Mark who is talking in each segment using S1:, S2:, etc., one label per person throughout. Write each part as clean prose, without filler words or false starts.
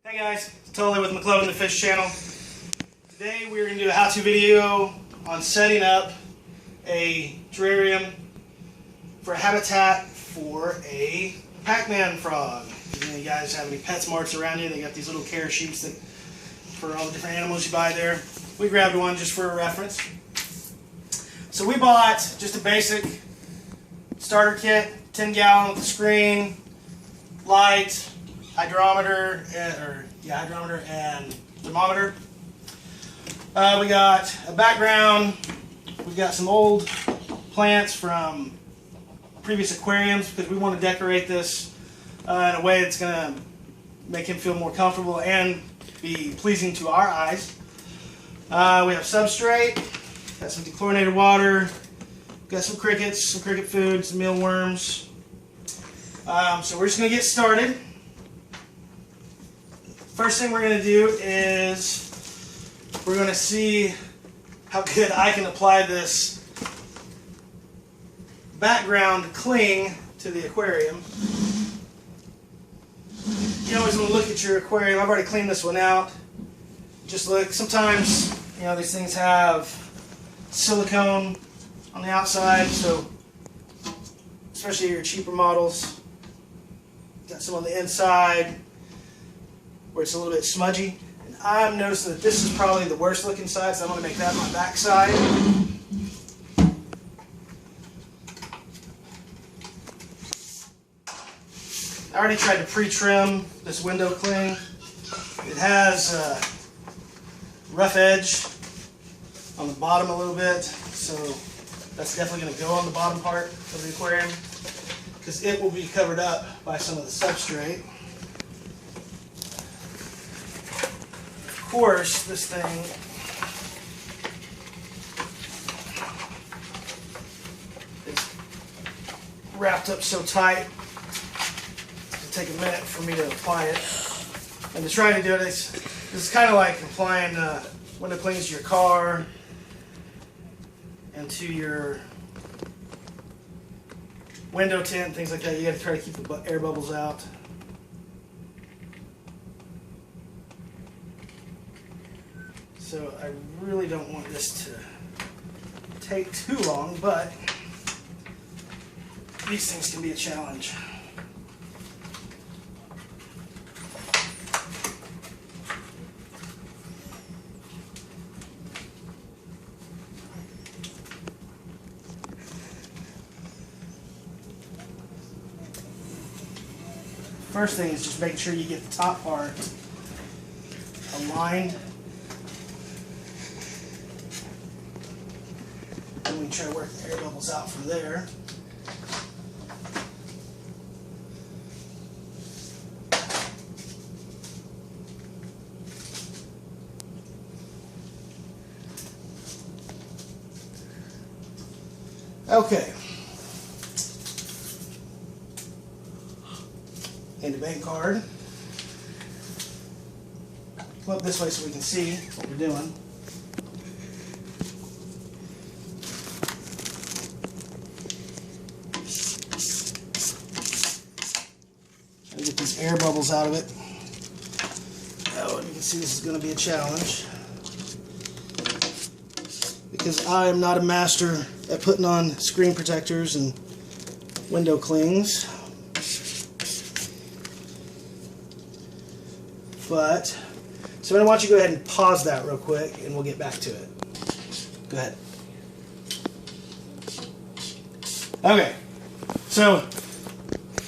S1: Hey guys, it's Totally with McLovin the Fish channel. Today we're going to do a how-to video on setting up a terrarium for a habitat for a Pacman frog. If you guys have any PetSmarts around you, they got these little care sheets that for all the different animals you buy there. We grabbed one just for a reference. So we bought just a basic starter kit, 10-gallon with a screen, light, hydrometer and thermometer. We got a background. We've got some old plants from previous aquariums because we want to decorate this in a way that's going to make him feel more comfortable and be pleasing to our eyes. We have substrate, got some dechlorinated water, got some crickets, some cricket food, some mealworms. So we're just going to get started. First thing we're going to do is we're going to see how good I can apply this background cling to the aquarium. You always want to look at your aquarium. I've already cleaned this one out. Just look. Sometimes, these things have silicone on the outside, so especially your cheaper models, got some on the inside where it's a little bit smudgy. And I'm noticing that this is probably the worst looking side, so I'm going to make that my back side. I already tried to pre-trim this window cling. It has a rough edge on the bottom a little bit, so that's definitely going to go on the bottom part of the aquarium because it will be covered up by some of the substrate. Of course, this thing is wrapped up so tight it'll take a minute for me to apply it. And to try to do it, this is kind of like applying window cleans to your car and to your window tint, things like that. You got to try to keep the air bubbles out. So I really don't want this to take too long, but these things can be a challenge. First thing is just making sure you get the top part aligned. And we can try to work the air bubbles out from there. Okay. And a bank card. Come up this way so we can see what we're doing. Try to get these air bubbles out of it. Oh, and you can see this is going to be a challenge because I am not a master at putting on screen protectors and window clings. But, so I want you to go ahead and pause that real quick and we'll get back to it. Go ahead. Okay, so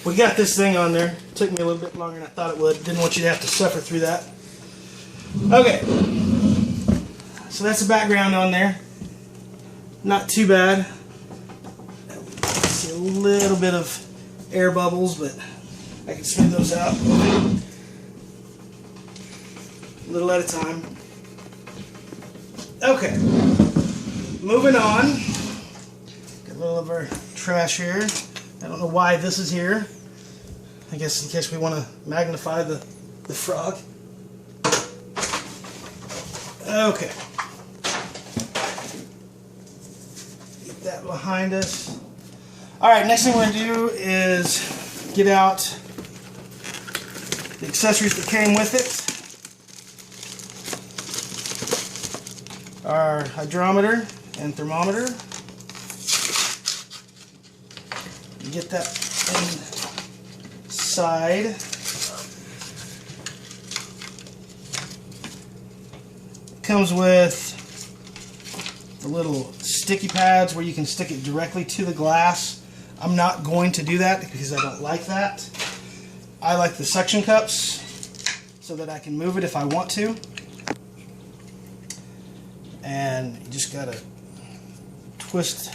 S1: we got this thing on there. It took me a little bit longer than I thought it would. Didn't want you to have to suffer through that. Okay, so that's the background on there. Not too bad. See a little bit of air bubbles, but I can smooth those out a little at a time. Okay, moving on. Got a little of our trash here. I don't know why this is here. I guess in case we want to magnify the frog. Okay. Get that behind us. Alright, next thing we're going to do is get out the accessories that came with it. our hydrometer and thermometer. Get that inside. It comes with the little sticky pads where you can stick it directly to the glass. I'm not going to do that because I don't like that. I like the suction cups so that I can move it if I want to. And you just gotta twist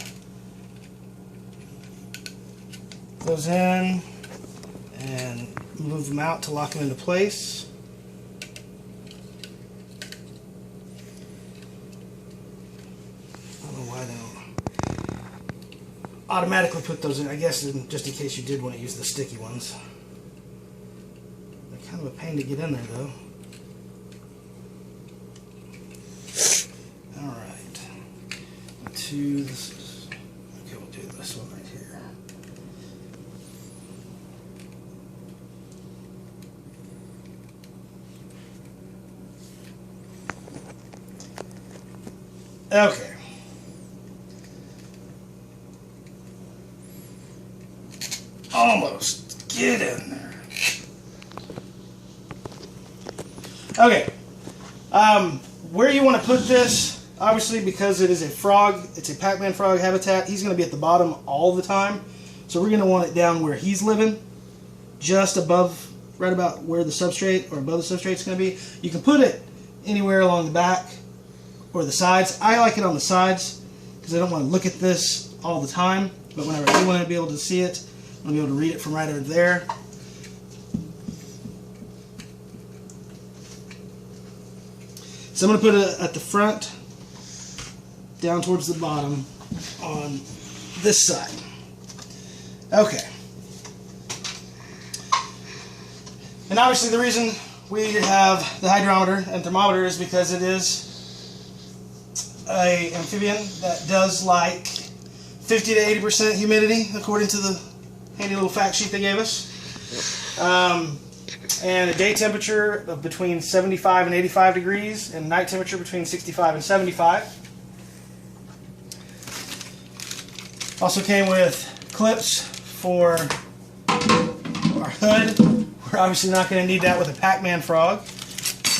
S1: those in and move them out to lock them into place. I don't know why they don't automatically put those in. I guess just in case you did want to use the sticky ones. They're kind of a pain to get in there though. Alright. Okay, we'll do this one right here. Okay. Almost. Get in there. Okay. Where you want to put this, obviously because it is a frog, it's a Pacman frog habitat, he's going to be at the bottom all the time. So we're going to want it down where he's living, just above, right about where the substrate or above the substrate is going to be. You can put it anywhere along the back or the sides. I like it on the sides because I don't want to look at this all the time, but whenever I do want to be able to see it, I'm going to be able to read it from right over there. So I'm going to put it at the front, down towards the bottom on this side. Okay. And obviously the reason we have the hydrometer and thermometer is because it is an amphibian that does like 50 to 80% humidity, according to the handy little fact sheet they gave us. And a day temperature of between 75 and 85 degrees, and night temperature between 65 and 75. Also came with clips for our hood. We're obviously not going to need that with a Pacman frog,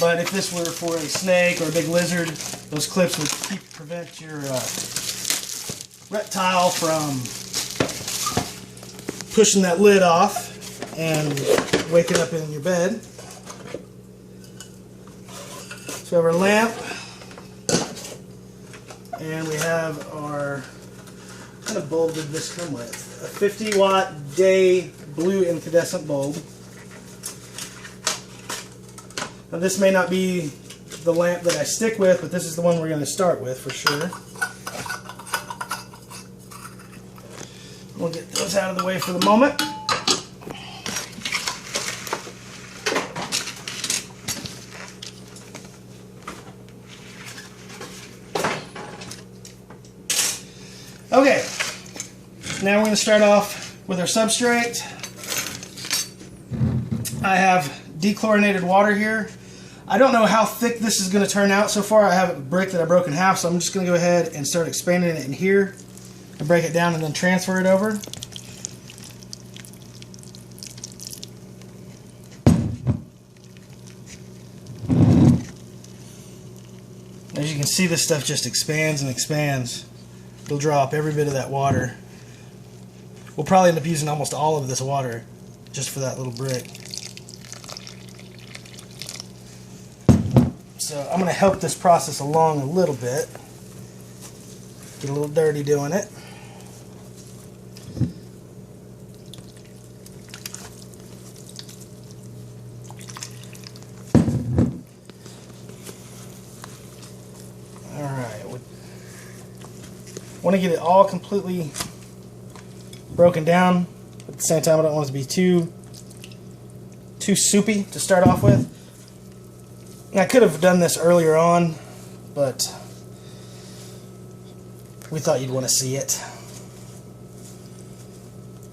S1: but if this were for a snake or a big lizard, those clips would prevent your reptile from pushing that lid off and waking up in your bed. So we have our lamp, and we have our, what kind of bulb did this come with? A 50-watt day blue incandescent bulb. Now this may not be the lamp that I stick with, but this is the one we're going to start with for sure. We'll get those out of the way for the moment. Okay, now we're going to start off with our substrate. I have dechlorinated water here. I don't know how thick this is going to turn out so far. I have a brick that I broke in half, so I'm just going to go ahead and start expanding it in here and break it down and then transfer it over. As you can see, this stuff just expands and expands. It'll draw up every bit of that water. We'll probably end up using almost all of this water just for that little brick. So I'm going to help this process along a little bit. Get a little dirty doing it. Want to get it all completely broken down, but at the same time I don't want it to be too soupy to start off with. And I could have done this earlier on, but we thought you'd want to see it.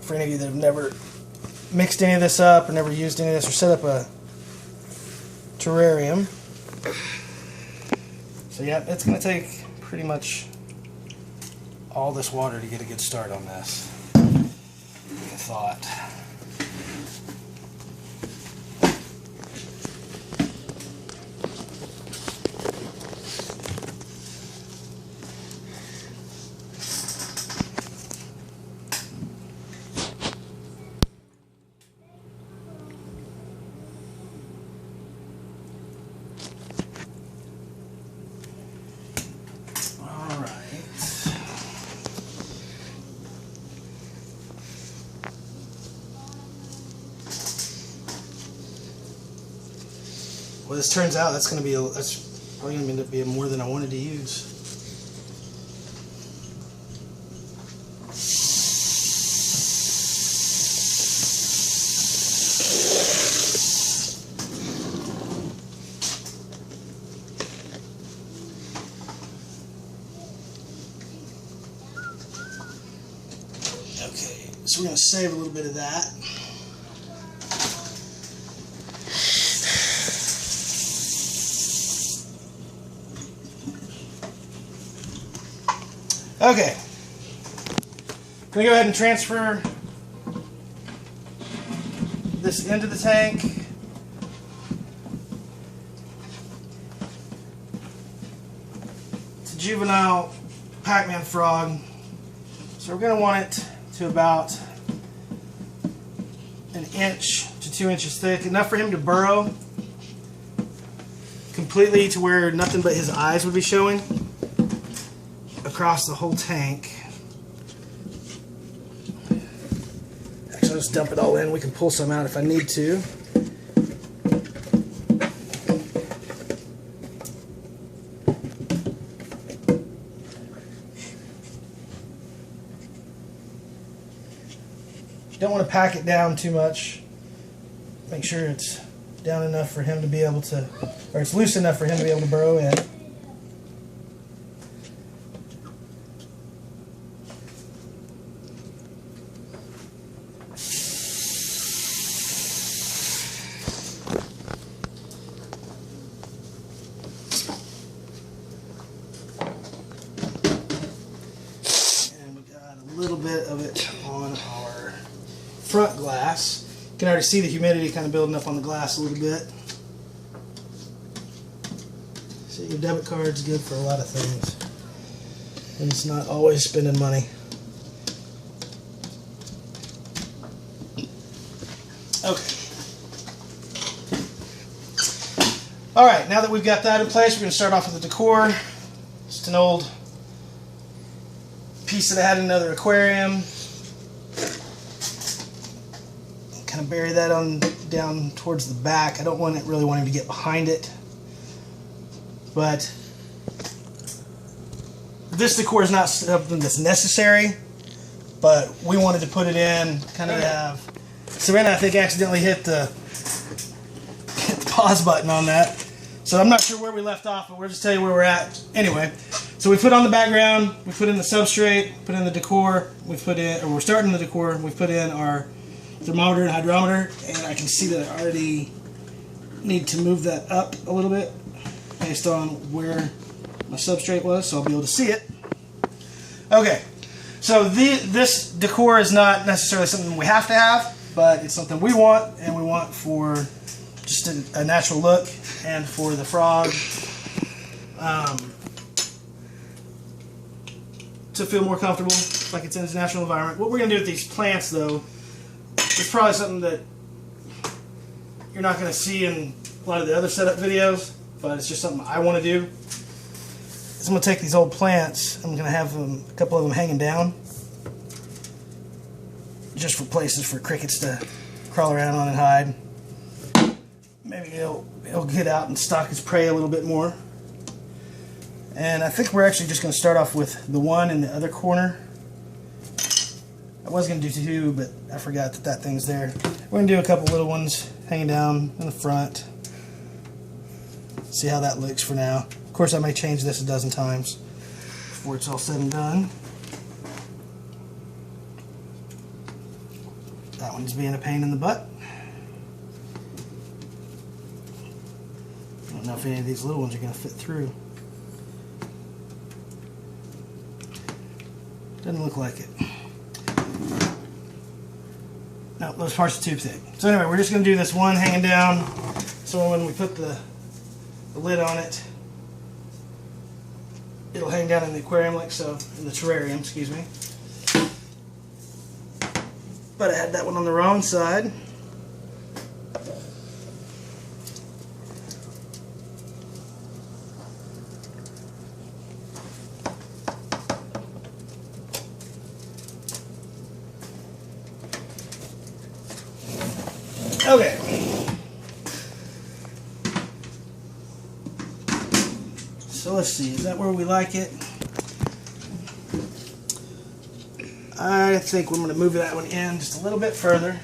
S1: For any of you that have never mixed any of this up or never used any of this or set up a terrarium, So yeah, it's going to take pretty much all this water to get a good start on this. I thought. Well, this turns out that's probably going to end up being more than I wanted to use. Okay, so we're going to save a little bit of that. Okay, I'm going to go ahead and transfer this into the tank. It's a juvenile Pacman Frog, so we're going to want it to about 1 inch to 2 inches thick, enough for him to burrow completely to where nothing but his eyes would be showing across the whole tank. Actually, I'll just dump it all in. We can pull some out if I need to. Don't want to pack it down too much. Make sure it's down enough for him to be able to, or it's loose enough for him to be able to burrow in. Little bit of it on our front glass. You can already see the humidity kind of building up on the glass a little bit. So your debit card's good for a lot of things, and it's not always spending money. Okay. Alright, now that we've got that in place, we're going to start off with the decor. Just an old piece that I had in another aquarium. Kind of bury that on down towards the back. I don't really want him to get behind it, but this decor is not something that's necessary, but we wanted to put it in, kind of have. Savannah, I think, accidentally hit the pause button on that, so I'm not sure where we left off, but we'll just tell you where we're at anyway. So we put on the background, we put in the substrate, put in the decor, we're starting the decor, we've put in our thermometer and hydrometer, and I can see that I already need to move that up a little bit based on where my substrate was, so I'll be able to see it. Okay, so this decor is not necessarily something we have to have, but it's something we want, and we want for just a natural look, and for the frog to feel more comfortable, like it's in its natural environment. What we're going to do with these plants, though, is probably something that you're not going to see in a lot of the other setup videos, but it's just something I want to do. I'm going to take these old plants, I'm going to have a couple of them hanging down, just for places for crickets to crawl around on and hide. Maybe he'll get out and stalk his prey a little bit more. And I think we're actually just going to start off with the one in the other corner. I was going to do two, but I forgot that thing's there. We're going to do a couple little ones hanging down in the front. See how that looks for now. Of course, I may change this a dozen times before it's all said and done. That one's being a pain in the butt. I don't know if any of these little ones are going to fit through. Doesn't look like it. No, those parts are too thick. So anyway, we're just going to do this one hanging down, so when we put the lid on it, it'll hang down in the aquarium like so, in the terrarium, excuse me. But I had that one on the wrong side. Okay. So let's see, is that where we like it? I think we're going to move that one in just a little bit further.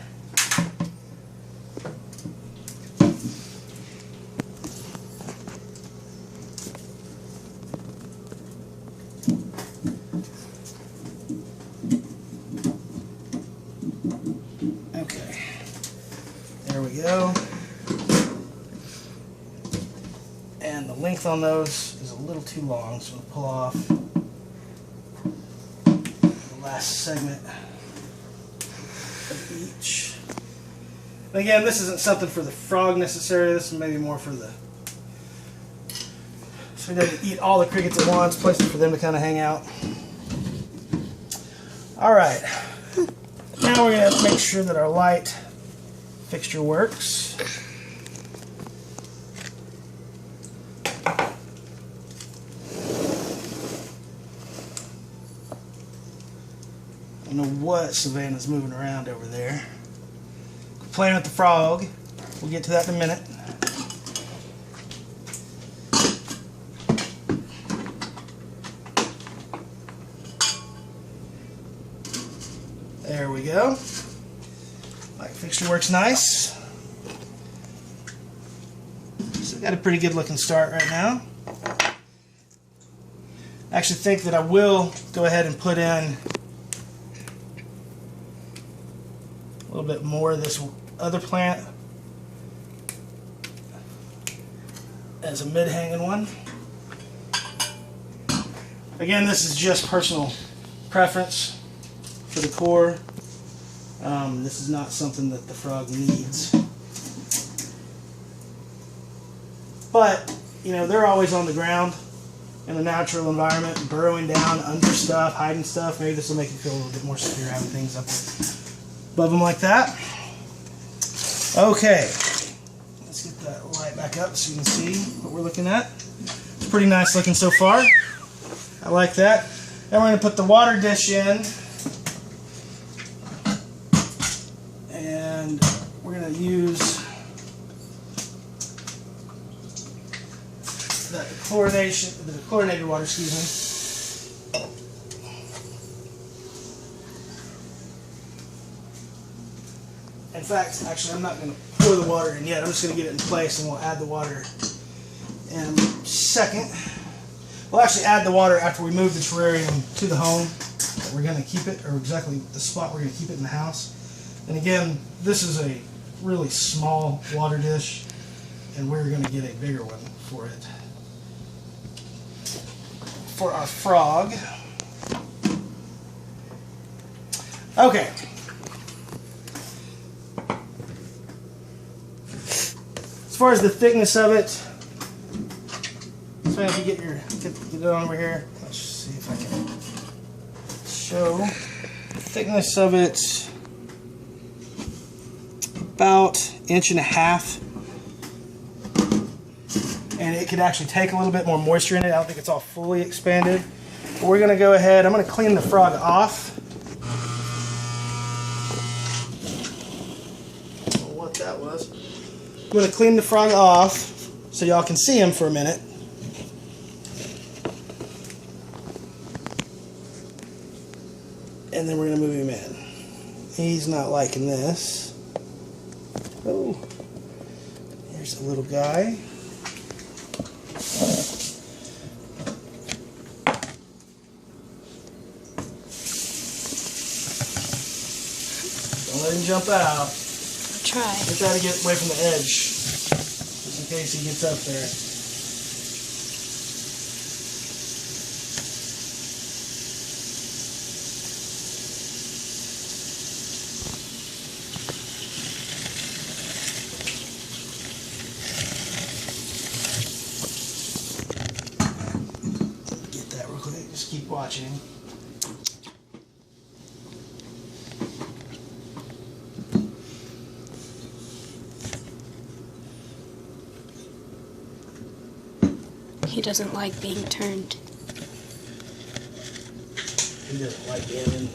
S1: Okay, there we go. And the length on those is a little too long, so we'll pull off the last segment of each. And again, this isn't something for the frog necessarily, this is maybe more for the, so we don't eat all the crickets at once, places for them to kind of hang out. Alright, now we're going to make sure that our light fixture works. I don't know what Savannah's moving around over there. Playing with the frog. We'll get to that in a minute. There we go. Light fixture works nice. So got a pretty good looking start right now. I actually think that I will go ahead and put in a little bit more of this other plant as a mid-hanging one. Again, this is just personal preference for the decor. This is not something that the frog needs. But, you know, they're always on the ground in the natural environment, burrowing down under stuff, hiding stuff. Maybe this will make you feel a little bit more secure having things up above them like that. Okay, let's get that light back up so you can see what we're looking at. It's pretty nice looking so far. I like that. Then we're going to put the water dish in, and we're going to use the chlorinated water, excuse me. In fact, actually, I'm not going to pour the water in yet. I'm just going to get it in place, and we'll add the water in a second. We'll actually add the water after we move the terrarium to the home that we're going to keep it, or exactly the spot we're going to keep it in the house. And again, this is a really small water dish, and we're going to get a bigger one for it. For our frog. Okay. As far as the thickness of it, so if you get it on over here, let's see if I can show the thickness of it. About 1.5 inches, and it could actually take a little bit more moisture in it. I don't think it's all fully expanded, but we're going to go ahead. I'm going to clean the frog off. I don't know what that was. I'm going to clean the frog off so y'all can see him for a minute. And then we're going to move him in. He's not liking this. Oh, here's a little guy. Don't let him jump out.
S2: Try.
S1: We'll try to get away from the edge, just in case he gets up there. keep watching.
S2: He doesn't like being turned.
S1: He doesn't like being in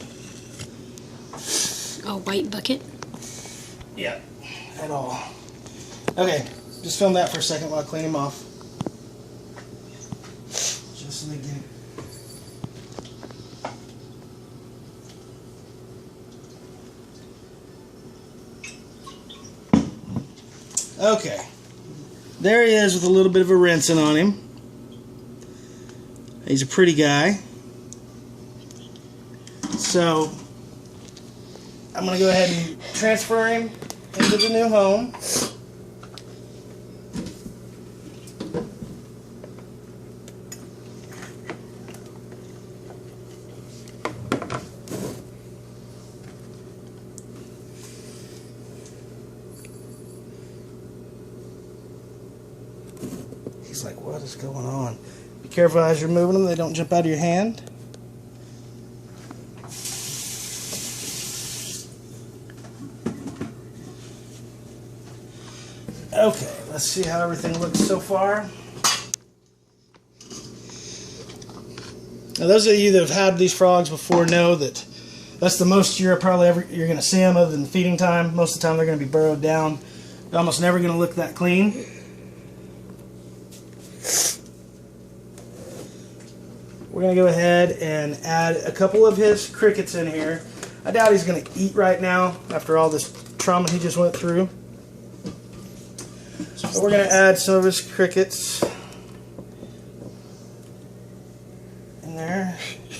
S2: A white bucket?
S1: yeah, at all. Okay, just film that for a second while I clean him off. Just so they get it. Okay, there he is with a little bit of a rinsing on him. He's a pretty guy. So I'm going to go ahead and transfer him into the new home. He's like, what is going on? Be careful as you're moving them, they don't jump out of your hand. Okay, let's see how everything looks so far. Now, those of you that have had these frogs before know that that's the most you're going to see them, other than feeding time. Most of the time they're going to be burrowed down. They're almost never going to look that clean. We're going to go ahead and add a couple of his crickets in here. I doubt he's going to eat right now after all this trauma he just went through. So we're going to add some of his crickets in there.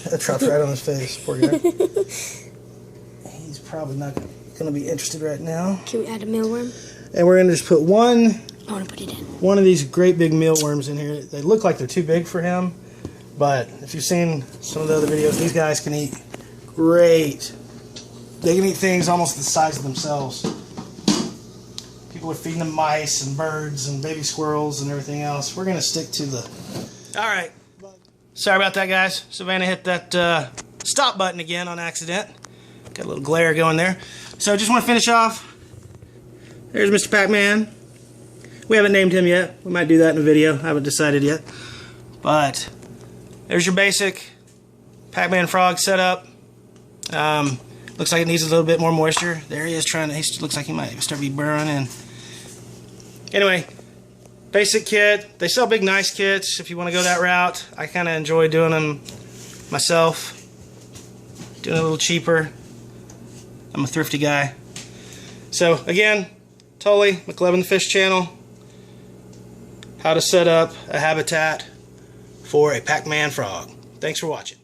S1: That dropped right on his face. Poor guy. He's probably not going to be interested right now.
S2: Can we add a mealworm?
S1: And we're going to just put one.
S2: I want to put it in.
S1: One of these great big mealworms in here. They look like they're too big for him, but if you've seen some of the other videos, these guys can eat great. They can eat things almost the size of themselves. People are feeding them mice and birds and baby squirrels and everything else. We're going to stick to the... Alright. Sorry about that, guys. Savannah hit that stop button again on accident. Got a little glare going there. So just want to finish off. There's Mr. Pacman. We haven't named him yet. We might do that in a video. I haven't decided yet. But there's your basic Pacman Frog setup. Looks like it needs a little bit more moisture. There he is trying to, he looks like he might start to be burrowing in. Anyway, basic kit. They sell big nice kits if you want to go that route. I kind of enjoy doing them myself. Doing it a little cheaper. I'm a thrifty guy. So again, Tully, McLevin the Fish Channel. How to set up a habitat for a Pacman frog. Thanks for watching.